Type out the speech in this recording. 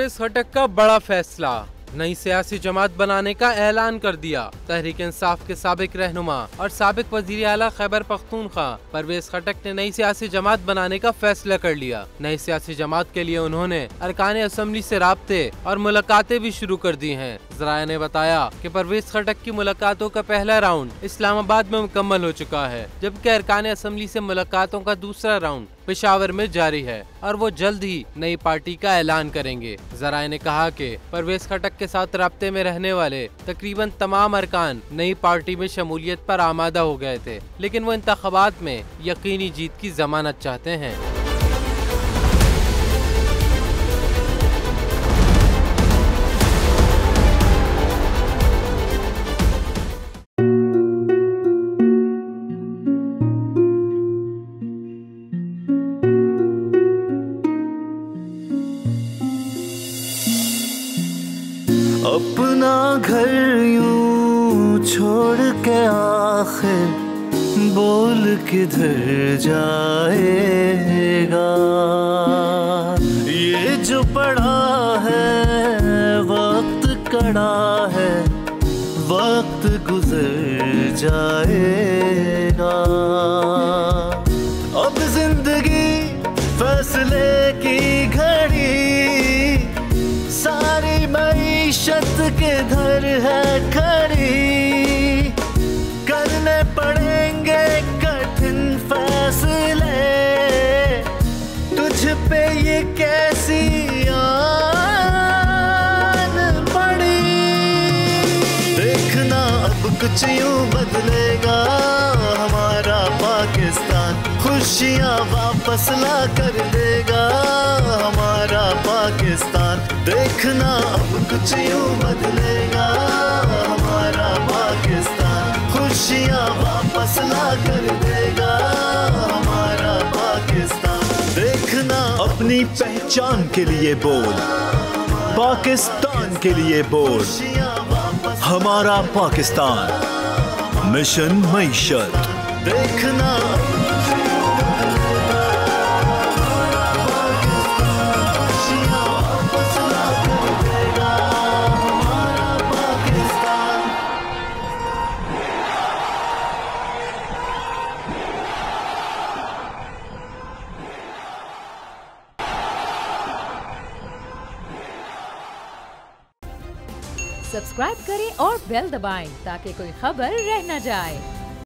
परवेज खटक का बड़ा फैसला, नई सियासी जमात बनाने का ऐलान कर दिया। तहरीक इंसाफ के साबिक रहनुमा और साबिक वजीर आला खैबर पख्तूनख्वा परवेज खटक ने नई सियासी जमात बनाने का फैसला कर लिया। नई सियासी जमात के लिए उन्होंने अरकान असम्बली से राब्ते और मुलाकातें भी शुरू कर दी हैं। ज़राए ने बताया कि परवेज खटक की मुलाकातों का पहला राउंड इस्लामाबाद में मुकम्मल हो चुका है, जबकि अरकान असम्बली से मुलाकातों का दूसरा राउंड पेशावर में जारी है और वो जल्द ही नई पार्टी का ऐलान करेंगे। ज़राए ने कहा कि परवेज खटक के साथ राब्ते में रहने वाले तकरीबन तमाम अरकान नई पार्टी में शमूलियत पर आमादा हो गए थे, लेकिन वो इंतखाबात में यकीनी जीत की जमानत चाहते हैं। अपना घर यूं छोड़ के आखिर बोल किधर जाएगा। ये जो पड़ा है वक्त कड़ा है, वक्त गुजर जाएगा। अब जिंदगी फैसले की घड़ी, सारी मईशत किधर है खड़ी। करने पड़ेंगे कठिन फैसले, तुझ पे ये कैसी आन पड़ी। देखना अब कुछ यूं बदलेगा हमारा पाकिस्तान, खुशियाँ वापस ला कर देगा हमारा पाकिस्तान। देखना अब कुछ यूं बदलेगा हमारा पाकिस्तान, खुशियाँ वापस ला कर देगा हमारा पाकिस्तान। देखना अपनी पहचान के लिए बोल, पाकिस्तान के लिए बोल, हमारा पाकिस्तान मिशन मईशत। देखना सब्सक्राइब करें और बेल दबाएं ताकि कोई खबर रह न जाए।